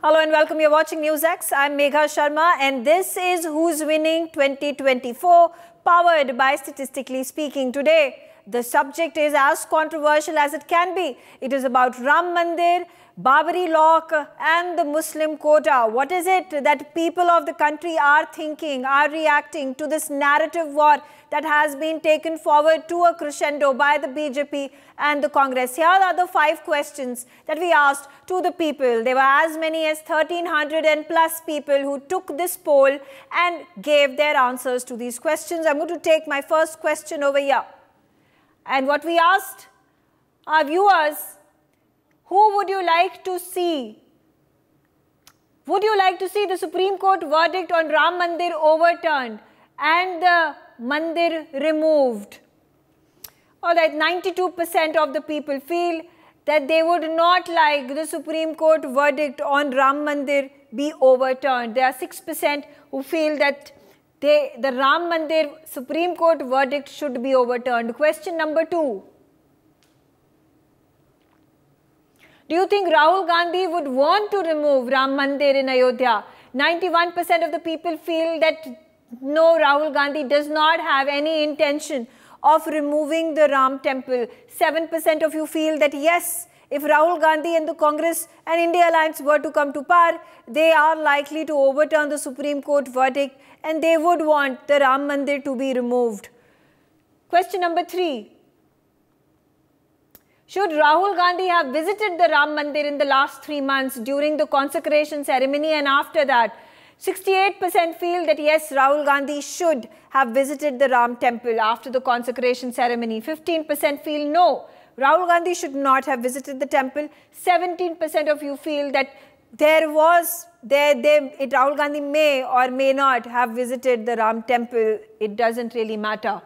Hello and welcome. You're watching NewsX. I'm Megha Sharma and this is Who's Winning 2024, powered by Statistically Speaking. Today, the subject is as controversial as it can be. It is about Ram Mandir, Babri Lock and the Muslim quota. What is it that people of the country are thinking, are reacting to this narrative war that has been taken forward to a crescendo by the BJP and the Congress? Here are the 5 questions that we asked to the people. There were as many as 1,300 and plus people who took this poll and gave their answers to these questions. I'm going to take my first question over here. And what we asked our viewers, who would you like to see? Would you like to see the Supreme Court verdict on Ram Mandir overturned and the Mandir removed? All right, 92% of the people feel that they would not like the Supreme Court verdict on Ram Mandir be overturned. There are 6% who feel that the Ram Mandir Supreme Court verdict should be overturned. Question number 2. Do you think Rahul Gandhi would want to remove Ram Mandir in Ayodhya? 91% of the people feel that no, Rahul Gandhi does not have any intention of removing the Ram temple. 7% of you feel that yes, if Rahul Gandhi and the Congress and India Alliance were to come to power, they are likely to overturn the Supreme Court verdict and they would want the Ram Mandir to be removed. Question number 3. Should Rahul Gandhi have visited the Ram Mandir in the last 3 months during the consecration ceremony and after that? 68% feel that yes, Rahul Gandhi should have visited the Ram temple after the consecration ceremony. 15% feel no, Rahul Gandhi should not have visited the temple. 17% of you feel that Rahul Gandhi may or may not have visited the Ram temple. It doesn't really matter.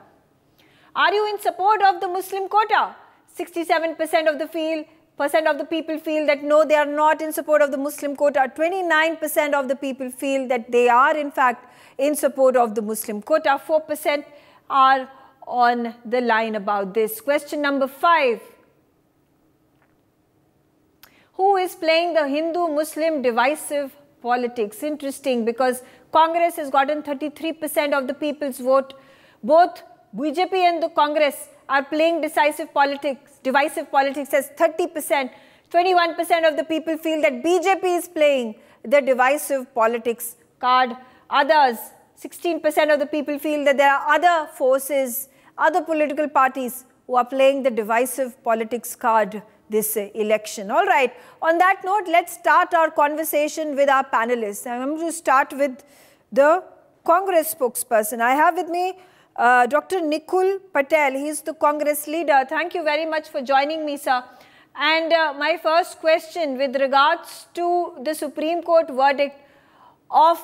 Are you in support of the Muslim quota? 67% of the people feel that no, they are not in support of the Muslim quota. 29% of the people feel that they are in fact in support of the Muslim quota. 4% are on the line about this. Question number 5. Who is playing the Hindu-Muslim divisive politics? Interesting, because Congress has gotten 33% of the people's vote. Both BJP and the Congress are playing divisive politics as 30%. 21% of the people feel that BJP is playing the divisive politics card. Others, 16% of the people feel that there are other forces, other political parties who are playing the divisive politics card this election. All right. On that note, let's start our conversation with our panelists. I'm going to start with the Congress spokesperson. I have with me Dr. Nikul Patel. He is the Congress leader. Thank you very much for joining me, sir. And my first question with regards to the Supreme Court verdict of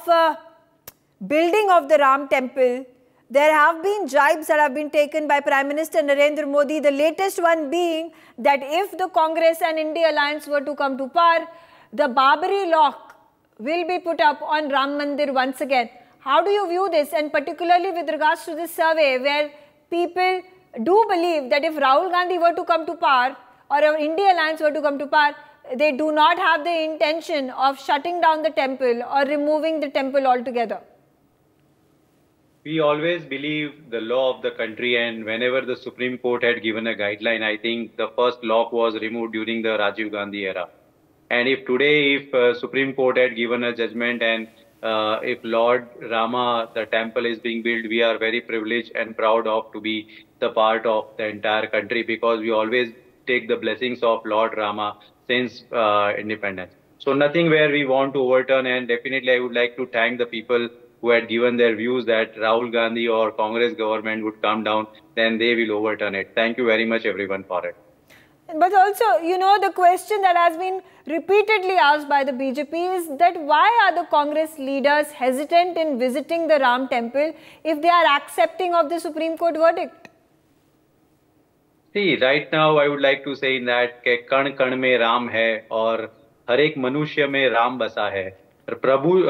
building of the Ram temple, there have been jibes that have been taken by Prime Minister Narendra Modi, the latest one being that if the Congress and India Alliance were to come to power, the Babri lock will be put up on Ram Mandir once again. How do you view this, and particularly with regards to this survey where people do believe that if Rahul Gandhi were to come to power or if India Alliance were to come to power, they do not have the intention of shutting down the temple or removing the temple altogether? We always believe the law of the country, and whenever the Supreme Court had given a guideline, I think the first lock was removed during the Rajiv Gandhi era. And if Supreme Court had given a judgment and if Lord Rama, the temple is being built, we are very privileged and proud of to be the part of the entire country, because we always take the blessings of Lord Rama since independence. So nothing where we want to overturn, and definitely I would like to thank the people who had given their views that Rahul Gandhi or Congress government would come down, then they will overturn it. Thank you very much everyone for it. But also, you know, the question that has been repeatedly asked by the BJP is that why are the Congress leaders hesitant in visiting the Ram temple if they are accepting of the Supreme Court verdict? See, right now I would like to say in that ke kan kan mein Ram hai aur har ek manushya mein Ram basa hai. Prabhu,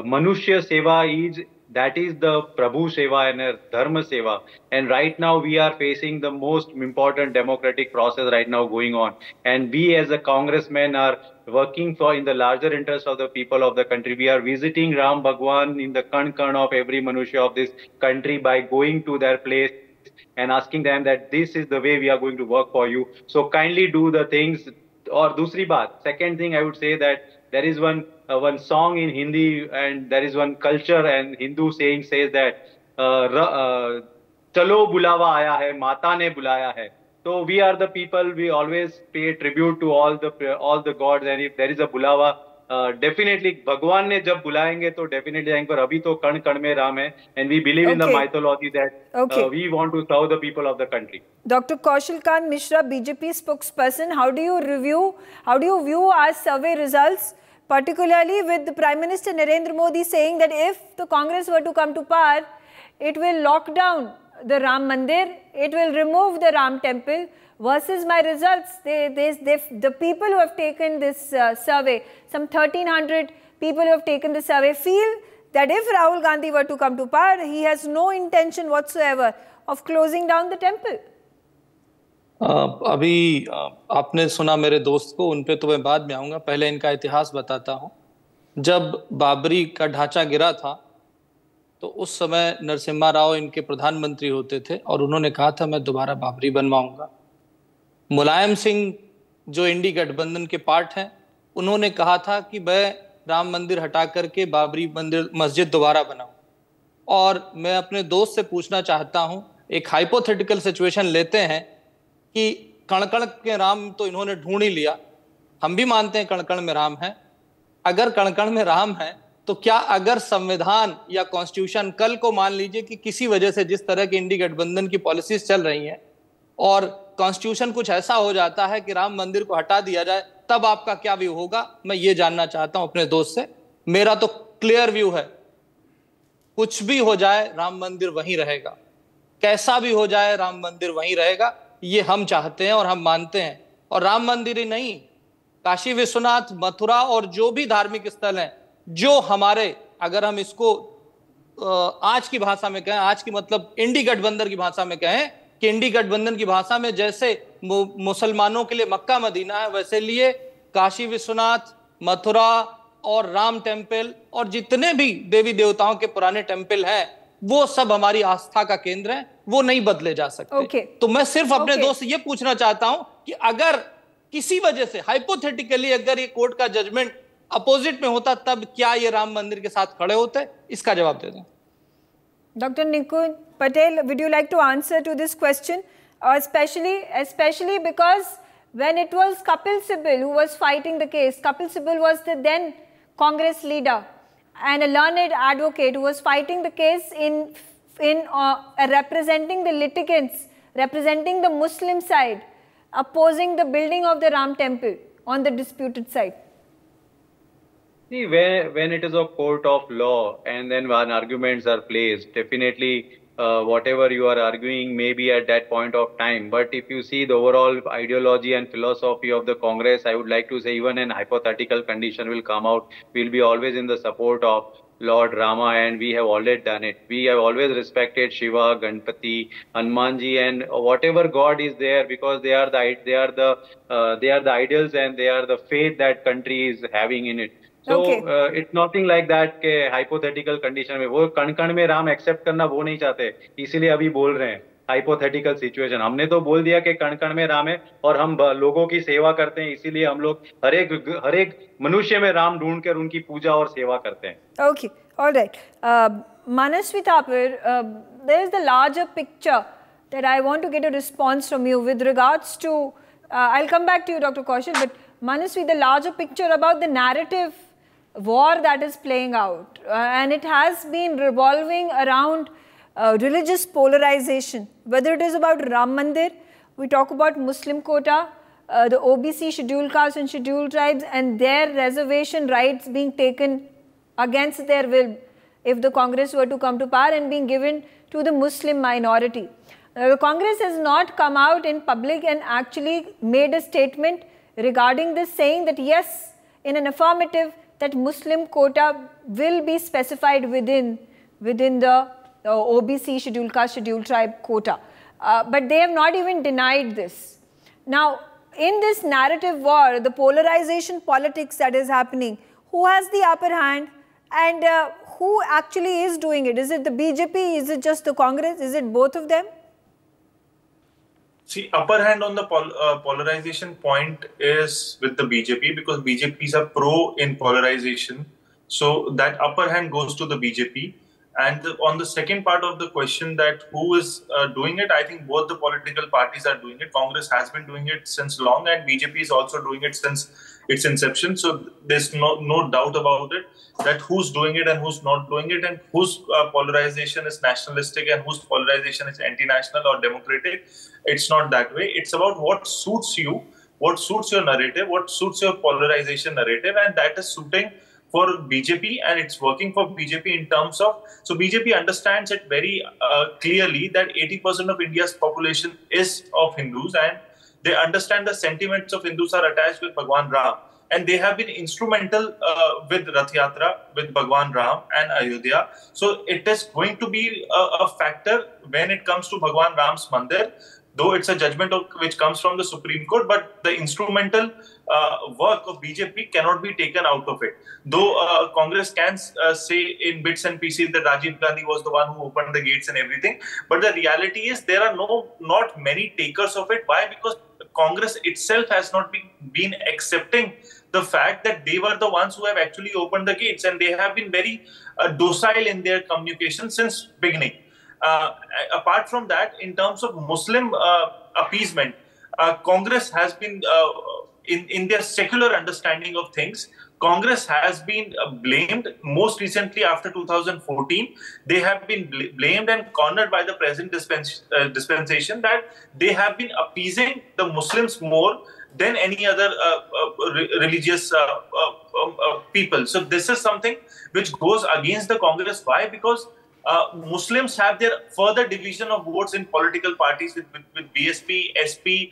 manushya seva is That is the Prabhu Seva and Dharma Seva. And right now we are facing the most important democratic process right now going on. And we as a congressmen are working for in the larger interest of the people of the country. We are visiting Ram Bhagwan in the kan of every Manushya of this country by going to their place and asking them that this is the way we are going to work for you. So kindly do the things. Or dusri baat, second thing I would say that there is one song in Hindi and there is one culture and Hindu saying says that chalo bulawa aaya hai, mata ne bulaya hai. So we are the people, we always pay tribute to all the gods, and if there is a bulawa, definitely भगवान ने जब बुलाएंगे तो definitely जाएंगे, पर अभी तो कण कण में राम है, and we believe in the mythology that we want to serve the people of the country. Dr. Kaushal Kant Mishra, BJP spokesperson, how do you view our survey results, particularly with the Prime Minister Narendra Modi saying that if the Congress were to come to power, it will lock down the Ram Mandir, it will remove the Ram Temple, versus my results, the people who have taken this survey, some 1,300 people who have taken this survey, feel that if Rahul Gandhi were to come to power, he has no intention whatsoever of closing down the temple. अभी आपने सुना मेरे दोस्त को, उन पे तो मैं बाद में आऊंगा, पहले इनका इतिहास बताता हूं। जब बाबरी का ढांचा गिरा था तो उस समय नरसिम्हा राव इनके प्रधानमंत्री होते थे और उन्होंने कहा था मैं दोबारा बाबरी बनवाऊंगा। मुलायम सिंह जो इंडी गठबंधन के पार्ट हैं, उन्होंने कहा था कि मैं राम मंदिर हटा करके बाबरी मस्जिद दोबारा बनाऊं। और मैं अपने दोस्त से पूछना चाहता हूं, एक हाइपोथेटिकल सिचुएशन लेते हैं कि कण-कण के राम तो इन्होंने ढूंढ ही लिया, हम भी मानते हैं कण-कण में राम है। अगर कण-कण में राम है तो क्या अगर संविधान या कॉन्स्टिट्यूशन कल को मान लीजिए कि किसी वजह से जिस तरह की इंडी गठबंधन की पॉलिसीज चल रही हैं और कॉन्स्टिट्यूशन कुछ ऐसा हो जाता है कि राम मंदिर को हटा दिया जाए, तब आपका क्या व्यू होगा? मैं ये जानना चाहता हूं अपने दोस्त से। मेरा तो क्लियर व्यू है, कुछ भी हो जाए राम मंदिर वहीं रहेगा, कैसा भी हो जाए राम मंदिर वहीं रहेगा, ये हम चाहते हैं और हम मानते हैं। और राम मंदिर ही नहीं, काशी विश्वनाथ, मथुरा और जो भी धार्मिक स्थल हैं, जो हमारे, अगर हम इसको आज की भाषा में कहें, आज की मतलब इंडी गठबंधन की भाषा में कहें कि इंडी गठबंधन की भाषा में जैसे मुसलमानों के लिए मक्का मदीना है, वैसे लिए काशी विश्वनाथ, मथुरा और राम टेम्पल और जितने भी देवी देवताओं के पुराने टेम्पल हैं, वो सब हमारी आस्था का केंद्र है, वो नहीं बदले जा सकते। तो मैं सिर्फ अपने दोस्त से ये पूछना चाहता हूं कि अगर किसी वजह से हाइपोथेटिकली अगर ये कोर्ट का जजमेंट अपोजिट में होता, तब क्या ये राम मंदिर के साथ खड़े होते? इसका जवाब दे दें। Dr. Nikunj Patel, would you like to answer to this question? Especially because when it was Kapil Sibal who was fighting the case, Kapil Sibal was the then Congress leader and a learned advocate who was fighting the case in representing the litigants, representing the Muslim side, opposing the building of the Ram temple on the disputed side. See, when it is a court of law and then when arguments are placed, definitely whatever you are arguing may be at that point of time. But if you see the overall ideology and philosophy of the Congress, I would like to say even an hypothetical condition will come out, we'll be always in the support of Lord Rama, and we have always done it. We have always respected Shiva, Ganpati, Hanumanji, and whatever God is there, because they are the idols and they are the faith that country is having in it. So it's nothing like that के hypothetical condition में वो कण-कण में Ram accept करना वो नहीं चाहते, इसीलिए अभी बोल रहे हैं hypothetical situation। हमने तो बोल दिया कि कण-कण में राम है और हम लोगों की सेवा करते हैं, इसीलिए हम लोग हर एक मनुष्य में राम ढूंढ कर उनकी पूजा और सेवा करते हैं। Okay, all right. Manasvi Thapar, there is the larger picture that I want to get a response from you with regards to. I'll come back to you, Dr. Kaushal, but Manasvi, the larger picture about the narrative war that is playing out, and it has been revolving around religious polarization, whether it is about Ram Mandir, we talk about Muslim quota, the OBC scheduled castes and scheduled tribes and their reservation rights being taken against their will if the Congress were to come to power and being given to the Muslim minority. The Congress has not come out in public and actually made a statement regarding this, saying that yes, in an affirmative, that Muslim quota will be specified within within the OBC scheduled caste, scheduled tribe quota. But they have not even denied this. Now, in this narrative war, the polarization politics that is happening, who has the upper hand and who actually is doing it? Is it the BJP? Is it just the Congress? Is it both of them? See, upper hand on the polarization point is with the BJP, because BJPs are pro in polarization. So that upper hand goes to the BJP. And on the second part of the question, that who is doing it, I think both the political parties are doing it. Congress has been doing it since long, and BJP is also doing it since its inception. So there's no doubt about it, that who's doing it and who's not doing it, and whose polarization is nationalistic and whose polarization is anti-national or democratic. It's not that way. It's about what suits you, what suits your narrative, what suits your polarization narrative, and that is suiting for BJP, and it's working for BJP in terms of, so BJP understands it very clearly that 80% of India's population is of Hindus, and they understand the sentiments of Hindus are attached with Bhagwan Ram, and they have been instrumental with Rath Yatra, with Bhagwan Ram and Ayodhya. So it is going to be a factor when it comes to Bhagwan Ram's Mandir, though it's a judgment which comes from the Supreme Court, but the instrumental work of BJP cannot be taken out of it. Though Congress can say in bits and pieces that Rajiv Gandhi was the one who opened the gates and everything, but the reality is there are not many takers of it. Why? Because Congress itself has not been accepting the fact that they were the ones who have actually opened the gates, and they have been very docile in their communication since beginning. Apart from that, in terms of Muslim appeasement, Congress has been, in their secular understanding of things, Congress has been blamed. Most recently, after 2014, they have been blamed and cornered by the present dispensation that they have been appeasing the Muslims more than any other religious people. So this is something which goes against the Congress. Why? Because Muslims have their further division of votes in political parties with BSP, SP,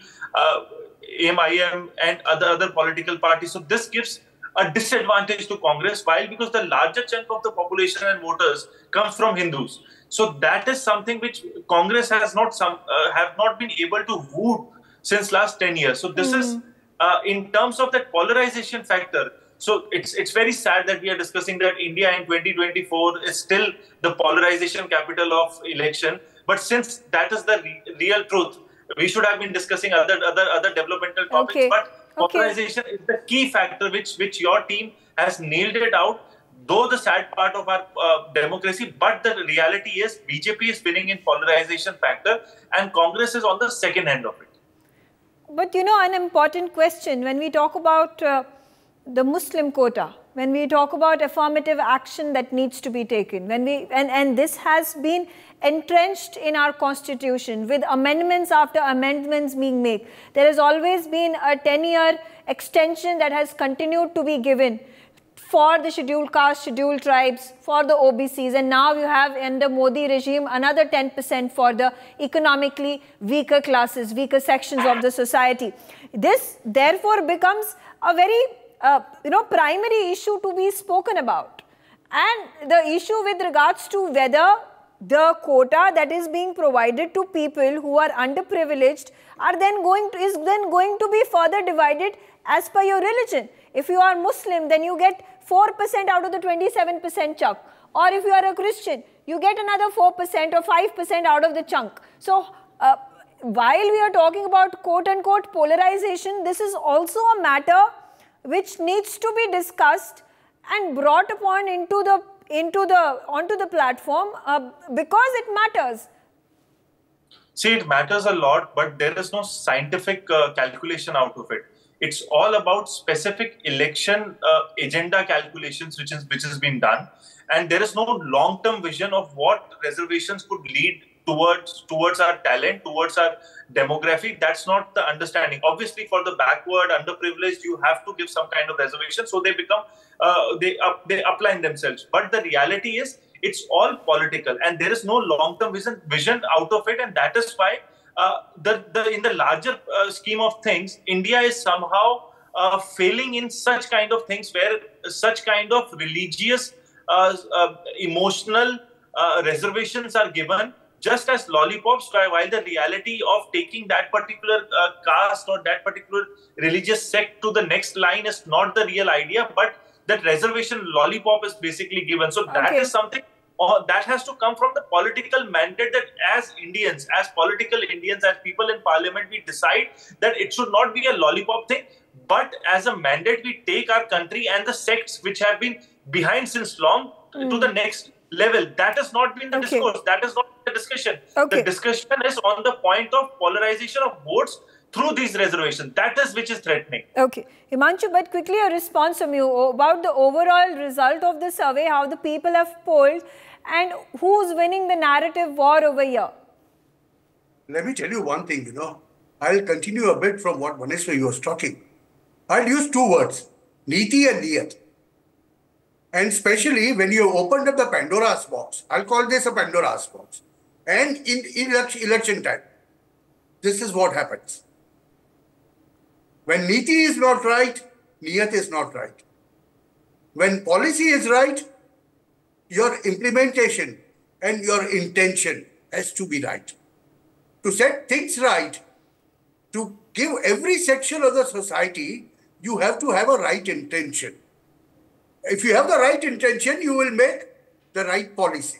MIM, and other political parties. So this gives a disadvantage to Congress, while because the larger chunk of the population and voters comes from Hindus. So that is something which Congress has have not been able to woo since last 10 years. So this is in terms of that polarization factor. So it's very sad that we are discussing that India in 2024 is still the polarization capital of election. But since that is the real truth, we should have been discussing other developmental topics. Okay. But polarization is the key factor which your team has nailed it out. Though the sad part of our democracy, but the reality is BJP is winning in polarization factor, and Congress is on the second end of it. But you know, an important question when we talk about the Muslim quota, when we talk about affirmative action that needs to be taken, when we and this has been entrenched in our constitution with amendments after amendments being made. There has always been a 10-year extension that has continued to be given for the scheduled caste, scheduled tribes, for the OBCs, and now you have in the Modi regime another 10% for the economically weaker classes, weaker sections of the society. This therefore becomes a very primary issue to be spoken about, and the issue with regards to whether the quota that is being provided to people who are underprivileged is then going to be further divided as per your religion. If you are Muslim, then you get 4% out of the 27% chunk, or if you are a Christian, you get another 4% or 5% out of the chunk. So while we are talking about quote-unquote polarization, this is also a matter which needs to be discussed and brought upon onto the platform because it matters. See, it matters a lot, but there is no scientific calculation out of it. It's all about specific election agenda calculations which has been done, and there is no long-term vision of what reservations could lead towards our talent, towards our demography. That's not the understanding. Obviously, for the backward, underprivileged, you have to give some kind of reservation, so they become they upline themselves. But the reality is, it's all political, and there is no long-term vision out of it, and that is why in the larger scheme of things, India is somehow failing in such kind of things, where such kind of religious, emotional reservations are given just as lollipops, while the reality of taking that particular caste or that particular religious sect to the next line is not the real idea, but that reservation lollipop is basically given. So that is something that has to come from the political mandate, that as Indians, as political Indians, as people in parliament, we decide that it should not be a lollipop thing, but as a mandate, we take our country and the sects which have been behind since long to the next level. That has not been the discourse. That is not the discussion. The discussion is on the point of polarization of votes through these reservations. That is which is threatening. Okay. Himanshu, but quickly a response from you about the overall result of the survey, how the people have polled and who's winning the narrative war over here. Let me tell you one thing, I'll continue a bit from what Vanessa was talking. I'll use two words, Niti and Niyat. And especially when you opened up the Pandora's box, I'll call this a Pandora's box. And in election time, this is what happens. When Niti is not right, Niyat is not right. When policy is right, your implementation and your intention has to be right. To set things right, to give every section of the society, you have to have a right intention. If you have the right intention, you will make the right policy.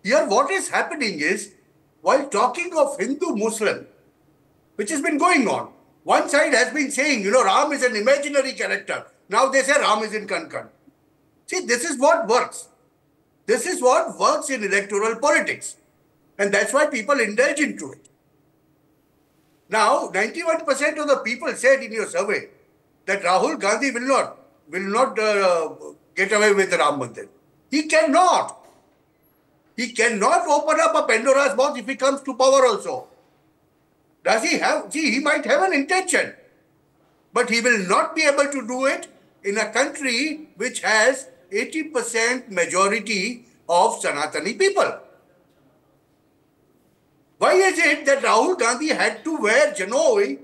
Here, what is happening is, while talking of Hindu-Muslim, which has been going on, one side has been saying, Ram is an imaginary character. Now they say Ram is in Kankan. See, this is what works. This is what works in electoral politics. And that's why people indulge into it. Now, 91% of the people said in your survey that Rahul Gandhi will not get away with the Ram Mandir. He cannot. He cannot open up a Pandora's box if he comes to power also. Does he have? See, he might have an intention, but he will not be able to do it in a country which has 80% majority of Sanatani people. Why is it that Rahul Gandhi had to wear Janoi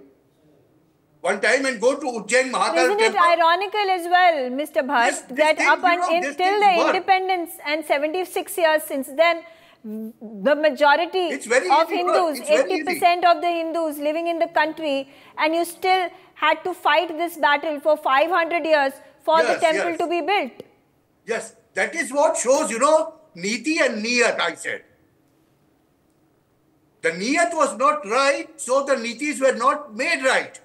one time and go to Ujjain Mahakal Isn't it ironical as well, Mr. Bhatt, that up until the independence and 76 years since then, the majority of Hindus, 80% of the Hindus living in the country, and you still had to fight this battle for 500 years for the temple to be built. Yes, that is what shows, Niti and Niyat, I said. The Niyat was not right, so the Nitis were not made right.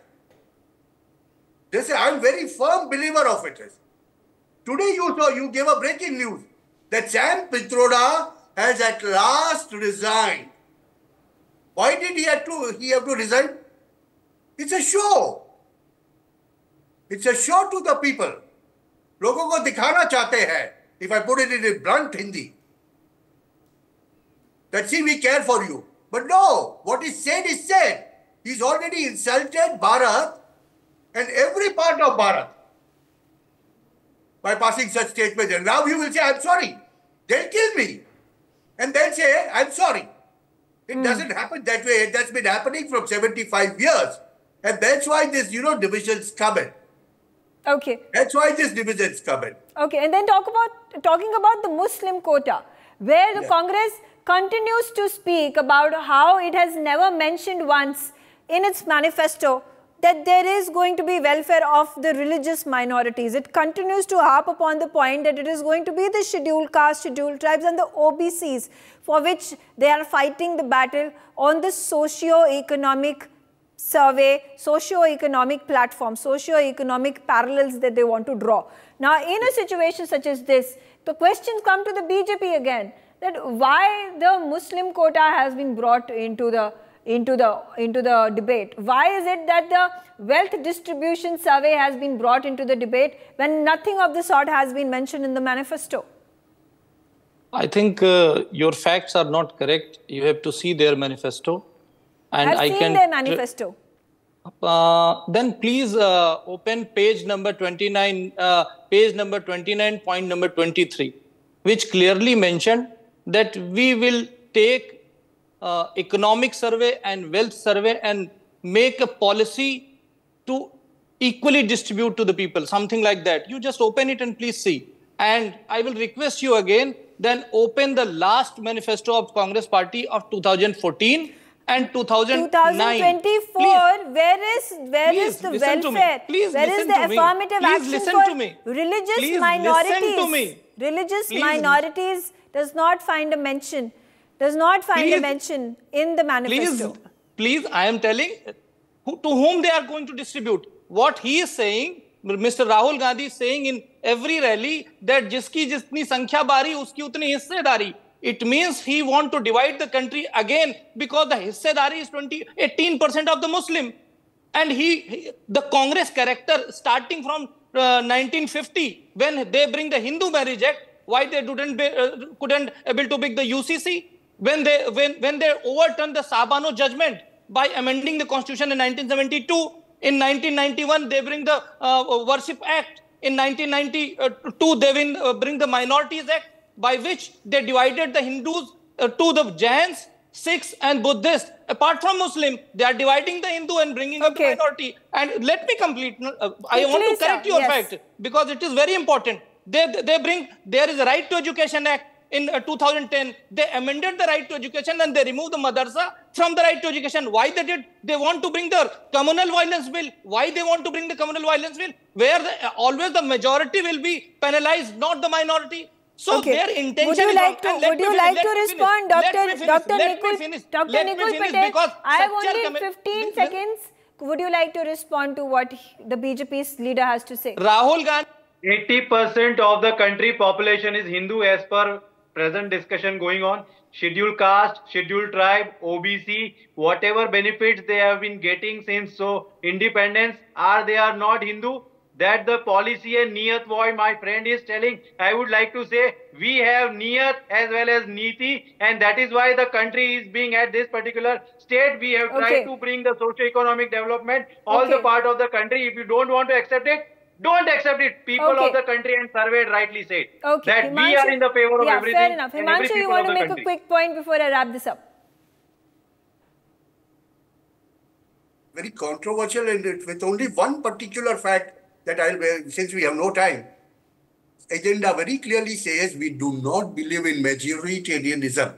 I'm very firm believer of it. Today you gave a breaking news that Sam Pitroda has at last resigned. Why did he have to resign? It's a show. It's a show to the people. लोगों को दिखाना चाहते हैं, if I put it in a blunt Hindi, that see, we care for you. But no, what is said is said. He's already insulted Bharat and every part of Bharat by passing such statements. And now you will say, I'm sorry. They'll kill me. And then say, I'm sorry. It doesn't happen that way. That's been happening from 75 years. And that's why this, divisions come in. Okay. That's why this divisions come in. Okay. And then talking about the Muslim quota, where the Congress continues to speak about how it has never mentioned once in its manifesto that there is going to be welfare of the religious minorities. It continues to harp upon the point that it is going to be the scheduled caste, scheduled tribes and the OBCs for which they are fighting the battle on the socio-economic survey, socio-economic platform, socio-economic parallels that they want to draw. Now, in a situation such as this, the questions come to the BJP again, that why the Muslim quota has been brought into the debate. Why is it that the wealth distribution survey has been brought into the debate when nothing of the sort has been mentioned in the manifesto? I think your facts are not correct. You have to see their manifesto. And I've seen their manifesto. Then please open page number 29, point number 23, which clearly mentioned that we will take economic survey and wealth survey and make a policy to equally distribute to the people, something like that. You just open it and please see. And I will request you again then open the last manifesto of Congress Party of 2014 and 2009. 2024, Please. where is the welfare? Where is the affirmative action for religious minorities? Religious minorities does not find a mention. Does not find a mention in the manifesto. Please, I am telling to whom they are going to distribute. What he is saying, Mr. Rahul Gandhi is saying in every rally that jiski jitni sankhya bari, uski utni hissedari. It means he want to divide the country again because the hissedari is 18% of the Muslim. And the Congress character starting from 1950, when they bring the Hindu Marriage Act, why they couldn't able to bring the UCC? When they overturned the Sabano judgment by amending the constitution in 1972, in 1991 they bring the Worship Act. In 1992 they bring the Minorities Act, by which they divided the Hindus to the Jains, Sikhs and Buddhists. Apart from Muslim, they are dividing the Hindu and bringing up the minority. And let me complete. I want to correct your fact because it is very important. They bring, there is a Right to Education Act in 2010. They amended the Right to Education and they removed the Madrasa from the Right to Education. Why they did? They want to bring the communal violence bill. Why they want to bring the communal violence bill? Where always the majority will be penalized, not the minority. So their intention would you like to respond, Dr. Nikul Patel? I have only 15 seconds. Would you like to respond to what the BJP's leader has to say? Rahul Gandhi. 80% of the country population is Hindu as per present discussion going on. Scheduled caste, scheduled tribe, OBC, whatever benefits they have been getting since independence, they are not Hindu. That the policy and Niyat boy, my friend is telling, I would like to say, we have Niyat as well as Niti, and that is why the country is being at this particular state. We have tried to bring the socio-economic development, all the part of the country. If you don't want to accept it, don't accept it. People of the country and surveyed rightly said that Himanshu, we are in the favor of everything. Fair enough. Himanshu, you want to make a quick point before I wrap this up? Very controversial, and with only one particular fact that since we have no time, agenda very clearly says we do not believe in majoritarianism.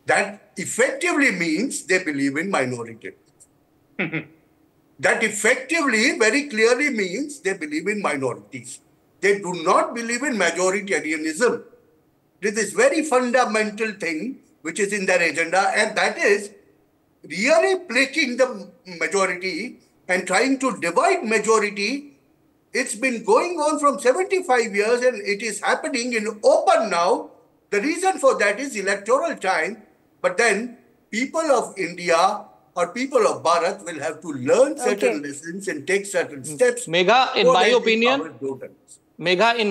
That effectively means they believe in minority. That effectively, very clearly means they believe in minorities. They do not believe in majoritarianism. This is very fundamental thing which is in their agenda, and that is really placating the majority and trying to divide majority. It's been going on from 75 years and it is happening in open now. The reason for that is electoral time. But then people of India or people of Bharat will have to learn certain lessons and take certain steps. Megha, in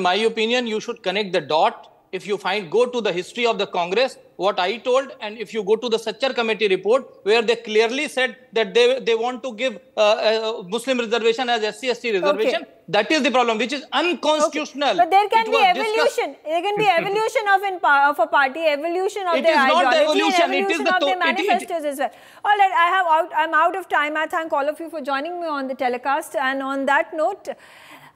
my opinion, you should connect the dot. If you go to the history of the Congress, what I told, and if you go to the Sachar Committee report, where they clearly said that they want to give Muslim reservation as SC/ST reservation, that is the problem, which is unconstitutional. But there can be evolution. There can be evolution of a party, evolution of their ideology, evolution of their manifestos as well. All right, I'm out of time. I thank all of you for joining me on the telecast. And on that note,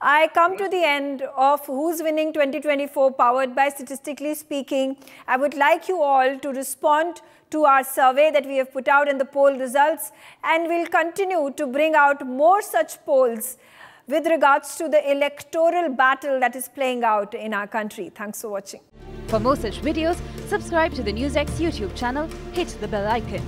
I come to the end of Who's Winning 2024, powered by Statistically Speaking. I would like you all to respond to our survey that we have put out and the poll results, and we'll continue to bring out more such polls with regards to the electoral battle that is playing out in our country. Thanks for watching. For more such videos, subscribe to the NewsX YouTube channel, hit the bell icon.